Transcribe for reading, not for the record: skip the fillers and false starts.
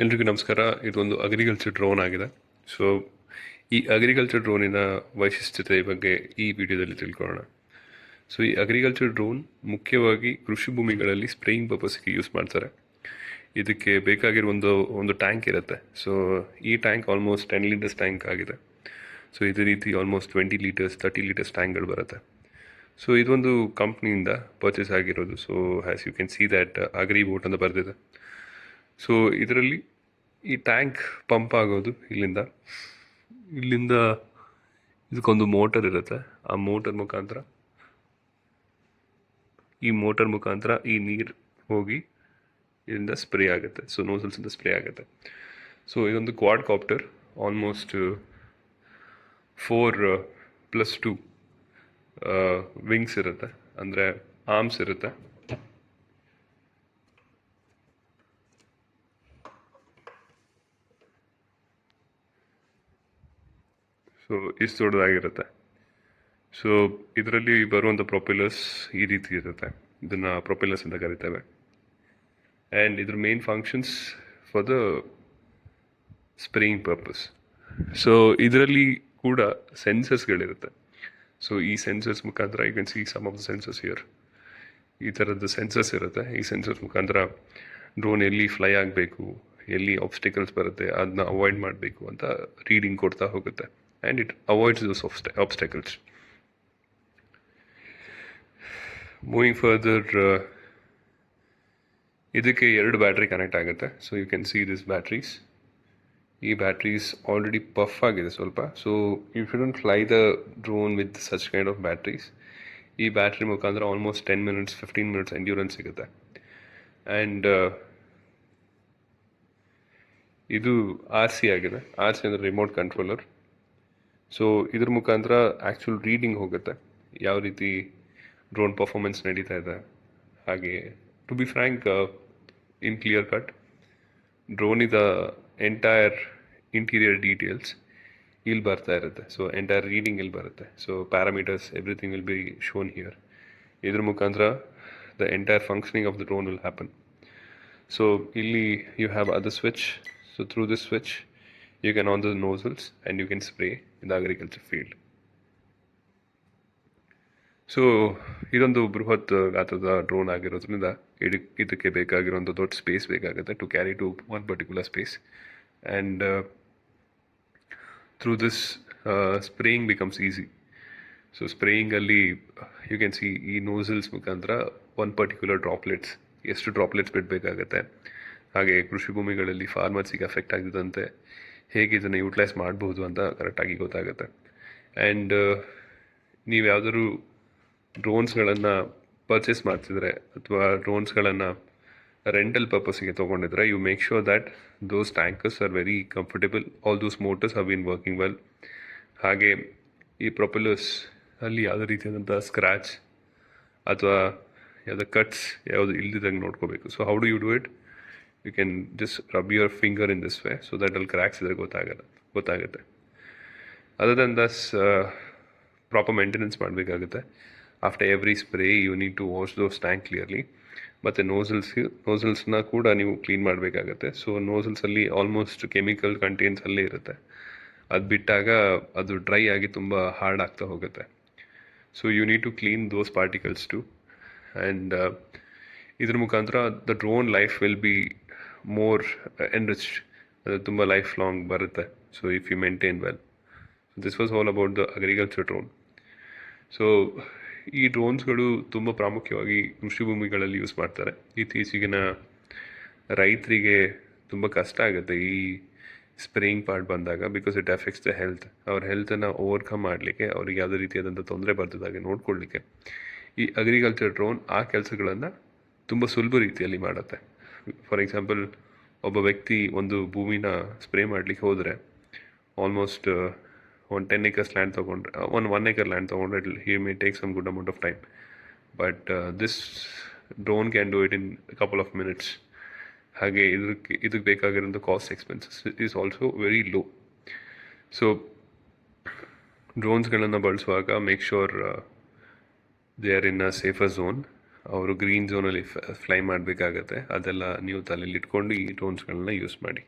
ಎಲ್ರಿಗೂ ನಮಸ್ಕಾರ. ಇದೊಂದು ಅಗ್ರಿಕಲ್ಚರ್ ಡ್ರೋನ್ ಆಗಿದೆ. ಸೊ ಈ ಅಗ್ರಿಕಲ್ಚರ್ ಡ್ರೋನಿನ ವೈಶಿಷ್ಟ್ಯತೆ ಬಗ್ಗೆ ಈ ವಿಡಿಯೋದಲ್ಲಿ ತಿಳ್ಕೊಳ್ಳೋಣ. ಸೊ ಈ ಅಗ್ರಿಕಲ್ಚರ್ ಡ್ರೋನ್ ಮುಖ್ಯವಾಗಿ ಕೃಷಿ ಭೂಮಿಗಳಲ್ಲಿ ಸ್ಪ್ರೇಯಿಂಗ್ ಪರ್ಪಸ್ಗೆ ಯೂಸ್ ಮಾಡ್ತಾರೆ. ಇದಕ್ಕೆ ಬೇಕಾಗಿರೋ ಒಂದು ಟ್ಯಾಂಕ್ ಇರುತ್ತೆ. ಸೊ ಈ ಟ್ಯಾಂಕ್ ಆಲ್ಮೋಸ್ಟ್ 10 ಲೀಟರ್ಸ್ ಟ್ಯಾಂಕ್ ಆಗಿದೆ. ಸೊ ಇದೇ ರೀತಿ ಆಲ್ಮೋಸ್ಟ್ 20 ಲೀಟರ್ಸ್ 30 ಲೀಟರ್ಸ್ ಟ್ಯಾಂಕ್ಗಳು ಬರುತ್ತೆ. ಸೊ ಇದೊಂದು ಕಂಪ್ನಿಯಿಂದ ಪರ್ಚೇಸ್ ಆಗಿರೋದು. So has you can see that agri bot ಅಂತ ಬರೆದಿದೆ. ಸೊ ಇದರಲ್ಲಿ ಈ ಟ್ಯಾಂಕ್ ಪಂಪ್ ಆಗೋದು ಇಲ್ಲಿಂದ ಇದಕ್ಕೊಂದು ಮೋಟರ್ ಇರುತ್ತೆ. ಆ ಮೋಟರ್ ಮುಖಾಂತರ ಈ ನೀರು ಹೋಗಿ ಇದರಿಂದ ಸ್ಪ್ರೇ ಆಗುತ್ತೆ. ಸೊ ನೋಸಲ್ಸಿಂದ ಸ್ಪ್ರೇ ಆಗುತ್ತೆ. ಸೊ ಇದೊಂದು ಕ್ವಾಡ್ ಕಾಪ್ಟರ್, ಆಲ್ಮೋಸ್ಟ್ 4+2 ವಿಂಗ್ಸ್ ಇರುತ್ತೆ, ಅಂದರೆ ಆರ್ಮ್ಸ್ ಇರುತ್ತೆ. ಸೊ ಇಷ್ಟು ದೊಡ್ಡದಾಗಿರುತ್ತೆ. ಸೊ ಇದರಲ್ಲಿ ಬರುವಂಥ ಪ್ರೊಪೆಲ್ಲರ್ಸ್ ಈ ರೀತಿ ಇರುತ್ತೆ. ಇದನ್ನು ಪ್ರೊಪೆಲ್ಲರ್ಸ್ ಅಂತ ಕರಿತೇವೆ. ಆ್ಯಂಡ್ ಇದ್ರ main functions for the spraying purpose. So ಇದರಲ್ಲಿ ಕೂಡ ಸೆನ್ಸರ್ಸ್ಗಳಿರುತ್ತೆ. ಸೊ ಈ ಸೆನ್ಸರ್ಸ್ ಮುಖಾಂತರ you can see some of the sensors here. ಈ ಥರದ್ದು ಸೆನ್ಸರ್ಸ್ ಇರುತ್ತೆ. ಈ ಸೆನ್ಸರ್ಸ್ ಮುಖಾಂತರ ಡ್ರೋನ್ ಎಲ್ಲಿ ಫ್ಲೈ ಆಗಬೇಕು, ಎಲ್ಲಿ ಆಬ್ಸ್ಟಿಕಲ್ಸ್ ಬರುತ್ತೆ, ಅದನ್ನ ಅವಾಯ್ಡ್ ಮಾಡಬೇಕು ಅಂತ ರೀಡಿಂಗ್ ಕೊಡ್ತಾ ಹೋಗುತ್ತೆ. And it avoids those obstacles. Moving further, ಇದಕ್ಕೆ 2 ಬ್ಯಾಟ್ರಿ ಕನೆಕ್ಟ್ ಆಗುತ್ತೆ. So you can see this batteries. ಈ ಬ್ಯಾಟ್ರೀಸ್ ಆಲ್ರೆಡಿ ಪಫ್ ಆಗಿದೆ ಸ್ವಲ್ಪ. So you shouldn't fly the drone with such kind of batteries. ಈ ಬ್ಯಾಟ್ರಿ ಮುಖಾಂತರ almost 10 minutes 15 minutes endurance ಸಿಗುತ್ತೆ. And ಇದು RC ಆಗಿದೆ. RC ಅಂದರೆ ರಿಮೋಟ್ ಕಂಟ್ರೋಲರ್. ಸೊ ಇದ್ರ ಮುಖಾಂತರ ಆ್ಯಕ್ಚುಲ್ ರೀಡಿಂಗ್ ಹೋಗುತ್ತೆ, ಯಾವ ರೀತಿ ಡ್ರೋನ್ ಪರ್ಫಾರ್ಮೆನ್ಸ್ ನಡೀತಾ ಇದೆ. ಹಾಗೆ to be frank, in clear cut, ಡ್ರೋನಿದ ಎಂಟೈರ್ ಇಂಟೀರಿಯರ್ ಡೀಟೇಲ್ಸ್ ಇಲ್ಲಿ ಬರ್ತಾ ಇರುತ್ತೆ. ಸೊ ಎಂಟೈರ್ ರೀಡಿಂಗ್ ಇಲ್ಲಿ ಬರುತ್ತೆ. So parameters everything will be shown here. ಇದ್ರ ಮುಖಾಂತರ the entire functioning of the drone will happen. So ಇಲ್ಲಿ you have other switch. So through this switch you can on the nozzles and you can spray in the agriculture field. So ಇದೊಂದು ಬೃಹತ್ ಗಾತ್ರದ drone ಆಗಿರೋದ್ರಿಂದ ಇದಕ್ಕೆ ಬೇಕಾಗಿರೋಂಥ ದೊಡ್ಡ space ಬೇಕಾಗುತ್ತೆ to carry to one particular space. And through this spraying becomes easy. So ಸ್ಪ್ರೇಯಿಂಗಲ್ಲಿ you can see ಈ nozzles ಮುಖಾಂತರ ಒನ್ ಪರ್ಟಿಕ್ಯುಲರ್ ಡ್ರಾಪ್ಲೆಟ್ಸ್, ಎಷ್ಟು ಡ್ರಾಪ್ಲೆಟ್ಸ್ ಬಿಡಬೇಕಾಗತ್ತೆ, ಹಾಗೆ ಕೃಷಿ ಭೂಮಿಗಳಲ್ಲಿ ಫಾರ್ಮರ್ಸಿಗೆ ಅಫೆಕ್ಟ್ ಆಗಿದ್ದಂತೆ ಹೇಗೆ ಇದನ್ನು ಯೂಟಿಲೈಸ್ ಮಾಡ್ಬೋದು ಅಂತ ಕರೆಕ್ಟಾಗಿ ಗೊತ್ತಾಗುತ್ತೆ. ಆ್ಯಂಡ್ ನೀವು ಯಾವುದಾದ್ರು ಡ್ರೋನ್ಸ್ಗಳನ್ನು ಪರ್ಚೇಸ್ ಮಾಡ್ತಿದ್ರೆ ಅಥವಾ ಡ್ರೋನ್ಸ್ಗಳನ್ನು ರೆಂಟಲ್ ಪರ್ಪಸ್ಸಿಗೆ ತೊಗೊಂಡಿದ್ರೆ, you make sure that those tankers are very comfortable, all those motors have been working well. ಹಾಗೆ ಈ ಪ್ರೊಪೆಲ್ಲರ್ಸ್ ಅಲ್ಲಿ ಯಾವುದೇ ರೀತಿಯಾದಂಥ ಸ್ಕ್ರ್ಯಾಚ್ ಅಥವಾ ಯಾವುದೋ ಕಟ್ಸ್ ಯಾವುದು ಇಲ್ದಿದ್ದಂಗೆ ನೋಡ್ಕೋಬೇಕು. So how do you do it? You can just rub your finger in this way so that it'll cracks ಇದ್ರೆ ಗೊತ್ತಾಗುತ್ತೆ. Other than this, proper maintenance ಮಾಡಬೇಕಾಗುತ್ತೆ. After every spray you need to wash those tank clearly. ಮತ್ತು ನೋಸಲ್ಸ್ನ ಕೂಡ ನೀವು clean ಮಾಡಬೇಕಾಗತ್ತೆ. So ನೋಸಲ್ಸಲ್ಲಿ almost chemical contents ಅಲ್ಲೇ ಇರುತ್ತೆ. ಅದು ಬಿಟ್ಟಾಗ ಅದು ಡ್ರೈ ಆಗಿ ತುಂಬ ಹಾರ್ಡ್ ಆಗ್ತಾ ಹೋಗುತ್ತೆ. So you need to clean those particles too. And ಇದ್ರ ಮುಖಾಂತರ the drone life will be more enriched. ಅದು ತುಂಬ ಲೈಫ್ ಲಾಂಗ್ ಬರುತ್ತೆ. So if you maintain well. This was all about the agriculture drone. So ಈ ಡ್ರೋನ್ಸ್ಗಳು ತುಂಬ ಪ್ರಾಮುಖ್ಯವಾಗಿ ಕೃಷಿ ಭೂಮಿಗಳಲ್ಲಿ ಯೂಸ್ ಮಾಡ್ತಾರೆ. ಇತ್ತೀಚೆಗಿನ ರೈತರಿಗೆ ತುಂಬ ಕಷ್ಟ ಆಗುತ್ತೆ ಈ ಸ್ಪ್ರೇಯಿಂಗ್ ಪಾರ್ಟ್ ಬಂದಾಗ, because it effects the health. ಅವ್ರ ಹೆಲ್ತನ್ನು ಓವರ್ಕಮ್ ಮಾಡಲಿಕ್ಕೆ, ಅವ್ರಿಗೆ ಯಾವುದೇ ರೀತಿಯಾದಂಥ ತೊಂದರೆ ಬರ್ತದಾಗೆ ನೋಡ್ಕೊಳ್ಳಿಕ್ಕೆ ಈ ಅಗ್ರಿಕಲ್ಚರ್ ಡ್ರೋನ್ ಆ ಕೆಲಸಗಳನ್ನು ತುಂಬ ಸುಲಭ ರೀತಿಯಲ್ಲಿ ಮಾಡುತ್ತೆ. ಫಾರ್ ಎಕ್ಸಾಂಪಲ್, ಒಬ್ಬ ವ್ಯಕ್ತಿ ಒಂದು ಭೂಮಿನ ಸ್ಪ್ರೇ ಮಾಡಲಿಕ್ಕೆ ಹೋದರೆ ಆಲ್ಮೋಸ್ಟ್ ಒಂದು 10 acres ಲ್ಯಾಂಡ್ ತೊಗೊಂಡ್ರೆ, ಒನ್ acre ಲ್ಯಾಂಡ್ ತೊಗೊಂಡ್ರೆ he may take some good amount of time. But this drone can do it in couple of minutes. ಹಾಗೆ ಇದಕ್ಕೆ ಬೇಕಾಗಿರೋಂಥ cost expenses is also very low. So ಡ್ರೋನ್ಸ್ಗಳನ್ನು ಬಳಸುವಾಗ make sure they are in a safer zone. ಅವರು green ಝೋನಲ್ಲಿ fly ಮಾಡಬೇಕಾಗತ್ತೆ. ಅದೆಲ್ಲ ನೀವು ತಲೆಯಲ್ಲಿ ಇಟ್ಕೊಂಡು ಈ ಟೋನ್ಸ್ಗಳನ್ನ ಯೂಸ್ ಮಾಡಿ.